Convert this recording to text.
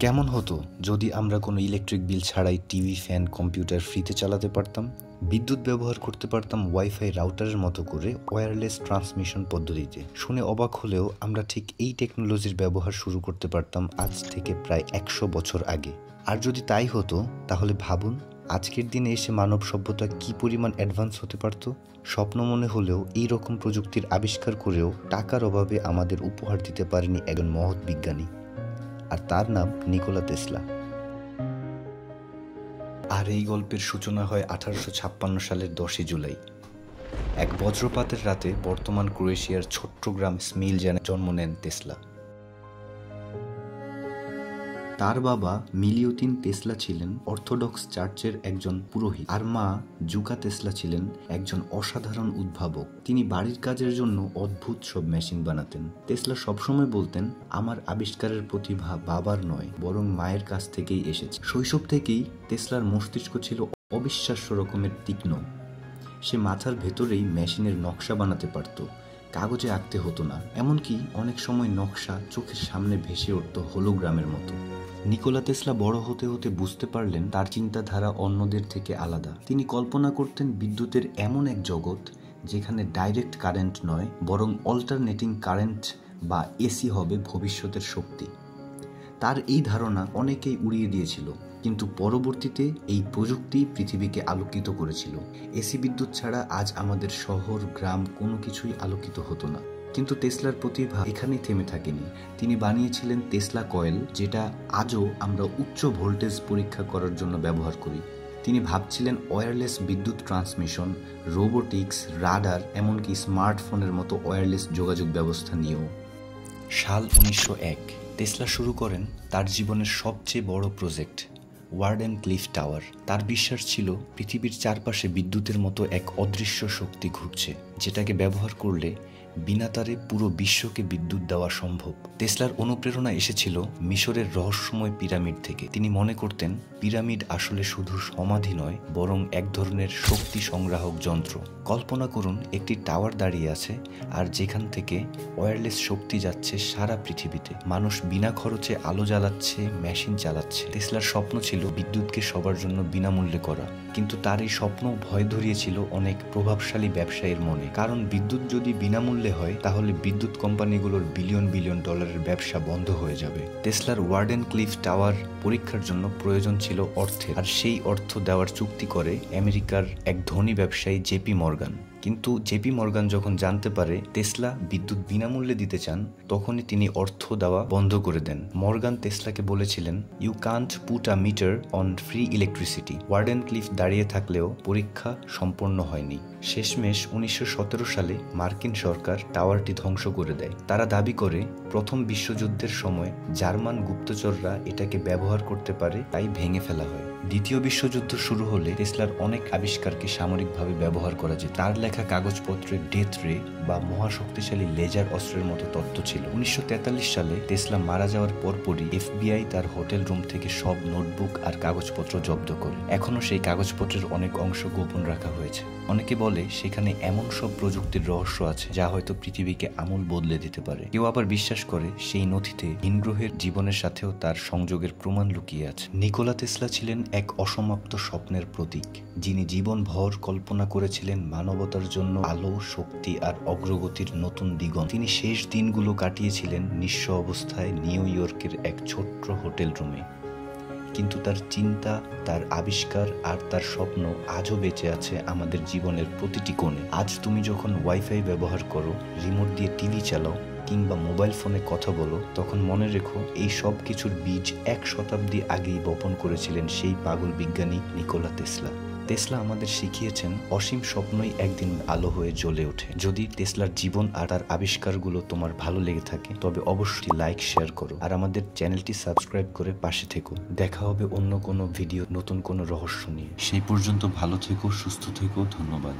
কেমন হতো যদি আমরা কোনো ইলেকট্রিক বিল ছাড়াই টিভি, ফ্যান, কম্পিউটার ফ্রিতে চালাতে পারতাম, বিদ্যুৎ ব্যবহার করতে পারতাম ওয়াইফাই রাউটারের মতো করে ওয়্যারলেস ট্রান্সমিশন পদ্ধতিতে। শুনে অবাক হলেও আমরা ঠিক এই টেকনোলজির ব্যবহার শুরু করতে পারতাম আজ থেকে প্রায় 100 বছর আগে। আর যদি তাই হতো তাহলে ভাবুন আজকের দিনে এসে মানব সভ্যতা কি পরিমাণ অ্যাডভান্স হতে পারত। স্বপ্ন মনে হলেও এই রকম প্রযুক্তির আবিষ্কার করেও টাকার অভাবে আমাদের উপহার দিতে পারেনি একজন মহৎ বিজ্ঞানী, আর তার নাম নিকোলা তেসলা। আর এই গল্পের সূচনা হয় 1856 সালের 10 জুলাই। এক বজ্রপাতের রাতে বর্তমান ক্রোয়েশিয়ার ছোট্ট গ্রাম স্মিলজানে জন্ম নেন তেসলা। তার বাবা মিলিউতিন তেসলা ছিলেন অর্থোডক্স চার্চের একজন পুরোহিত, আর মা জুকা তেসলা ছিলেন একজন অসাধারণ উদ্ভাবক। তিনি বাড়ির কাজের জন্য অদ্ভুত সব মেশিন বানাতেন। তেসলা সবসময় বলতেন, আমার আবিষ্কারের প্রতিভা বাবার নয় বরং মায়ের কাছ থেকেই এসেছে। শৈশব থেকেই তেসলার মস্তিষ্ক ছিল অবিশ্বাস্য রকমের তীক্ষ্ণ। সে মাথার ভেতরেই মেশিনের নকশা বানাতে পারত, কাগজে আঁকতে হতো না। এমনকি অনেক সময় নকশা চোখের সামনে ভেসে উঠত হোলোগ্রামের মতো। নিকোলা তেসলা বড় হতে হতে বুঝতে পারলেন তার চিন্তাধারা অন্যদের থেকে আলাদা। তিনি কল্পনা করতেন বিদ্যুতের এমন এক জগৎ যেখানে ডাইরেক্ট কারেন্ট নয় বরং অল্টারনেটিং কারেন্ট বা এসি হবে ভবিষ্যতের শক্তি। তার এই ধারণা অনেকেই উড়িয়ে দিয়েছিল, কিন্তু পরবর্তীতে এই প্রযুক্তি পৃথিবীকে আলোকিত করেছিল। এসি বিদ্যুৎ ছাড়া আজ আমাদের শহর, গ্রাম কোনো কিছুই আলোকিত হতো না। কিন্তু তেসলার প্রতিভা এখানেই থেমে থাকেনি। তিনি বানিয়েছিলেন তেসলা কয়েল, যেটা আজও আমরা উচ্চ ভোল্টেজ পরীক্ষা করার জন্য ব্যবহার করি। তিনি ভাবছিলেন ওয়্যারলেস বিদ্যুৎ ট্রান্সমিশন, রোবোটিক্স, রাডার, এমনকি স্মার্টফোনের মতো ওয়্যারলেস যোগাযোগ ব্যবস্থা নিয়েও। সাল 1901 তেসলা শুরু করেন তার জীবনের সবচেয়ে বড় প্রজেক্ট, ওয়ার্ডেন ক্লিফ টাওয়ার। তার বিশ্বাস ছিল পৃথিবীর চারপাশে বিদ্যুতের মতো এক অদৃশ্য শক্তি ঘুরছে, যেটাকে ব্যবহার করলে বিনা তারে পুরো বিশ্বকে বিদ্যুৎ দেওয়া সম্ভব। তেসলার অনুপ্রেরণা এসেছিল মিশরের রহস্যময় পিরামিড থেকে। তিনি মনে করতেন পিরামিড আসলে শুধু সমাধি নয় বরং এক ধরনের শক্তি সংগ্রাহক যন্ত্র। কল্পনা করুন একটি টাওয়ার দাঁড়িয়ে আছে আর যেখান থেকে ওয়্যারলেস শক্তি যাচ্ছে সারা পৃথিবীতে। মানুষ বিনা খরচে আলো জ্বালাচ্ছে, মেশিন চালাচ্ছে। তেসলার স্বপ্ন ছিল বিদ্যুৎকে সবার জন্য বিনামূল্যে করা, কিন্তু তার এই স্বপ্ন ভয় ধরিয়েছিল অনেক প্রভাবশালী ব্যবসায়ীর মনে। কারণ বিদ্যুৎ যদি বিনামূল্যে হয় তাহলে বিদ্যুৎ কোম্পানিগুলোর বিলিয়ন বিলিয়ন ডলারের ব্যবসা বন্ধ হয়ে যাবে। তেসলার ওয়ার্ডেন ক্লিফ টাওয়ার পরীক্ষার জন্য প্রয়োজন ছিল অর্থের, আর সেই অর্থ দেওয়ার চুক্তি করে আমেরিকার এক ধনী ব্যবসায়ী জেপি মর্গান। কিন্তু জেপি মর্গান যখন জানতে পারে তেসলা বিদ্যুৎ বিনামূল্যে দিতে চান, তখনই তিনি অর্থ দেওয়া বন্ধ করে দেন। মর্গান তেসলাকে বলেছিলেন, you can't put a meter on free electricity. Wardenclyffe দাঁড়িয়ে থাকলেও পরীক্ষা সম্পন্ন হয়নি। শেষমেশ 1917 সালে মার্কিন সরকার টাওয়ারটি ধ্বংস করে দেয়। তারা দাবি করে প্রথম বিশ্বযুদ্ধের সময় জার্মান গুপ্তচররা এটাকে ব্যবহার করতে পারে, তাই ভেঙে ফেলা হয়। দ্বিতীয় বিশ্বযুদ্ধ শুরু হলে তেসলার অনেক আবিষ্কারকে সামরিকভাবে ব্যবহার করা যেত। তার লেখা কাগজপত্রে ডেথ রে বা মহাশক্তিশালী লেজার অস্ত্রের মতো তত্ত্ব ছিল। 1943 সালে তেসলা মারা যাওয়ার পরপরই এফবিআই তার হোটেল রুম থেকে সব নোটবুক আর কাগজপত্র জব্দ করে। এখনো সেই কাগজপত্রের অনেক অংশ গোপন রাখা হয়েছে। অনেকে বলে সেখানে এমন সব প্রযুক্তির রহস্য আছে যা হয়তো পৃথিবীকে আমূল বদলে দিতে পারে। কেউ আবার বিশ্বাস করে সেই নথিতে ভিনগ্রহের জীবনের সাথেও তার সংযোগের প্রমাণ লুকিয়ে আছে। নিকোলা তেসলা ছিলেন এক অসমাপ্ত স্বপ্নের প্রতীক, যিনি জীবনভর কল্পনা করেছিলেন মানবতার জন্য আলো, শক্তি আর অগ্রগতির নতুন দিগন্ত। তিনি শেষ দিনগুলো কাটিয়েছিলেন নিঃস্ব অবস্থায় নিউ ইয়র্কের এক ছোট্ট হোটেল রুমে, কিন্তু তার চিন্তা, তার আবিষ্কার আর তার স্বপ্ন আজও বেঁচে আছে আমাদের জীবনের প্রতিটি কোণে। আজ তুমি যখন ওয়াইফাই ব্যবহার করো, রিমোট দিয়ে টিভি চালাও কিংবা মোবাইল ফোনে কথা বলো, তখন মনে রেখো এই সব কিছুর বীজ 1 শতাব্দী আগেই বপন করেছিলেন সেই পাগল বিজ্ঞানী নিকোলা তেসলা। তেসলা আমাদের শিখিয়েছেন অসীম স্বপ্নই একদিন আলো হয়ে জ্বলে ওঠে। যদি তেসলার জীবন আর তার আবিষ্কারগুলো তোমার ভালো লেগে থাকে তবে অবশ্যই লাইক, শেয়ার করো আর আমাদের চ্যানেলটি সাবস্ক্রাইব করে পাশে থেকো। দেখা হবে অন্য কোনো ভিডিও, নতুন কোনো রহস্য নিয়ে। সেই পর্যন্ত ভালো থেকো, সুস্থ থেকো। ধন্যবাদ।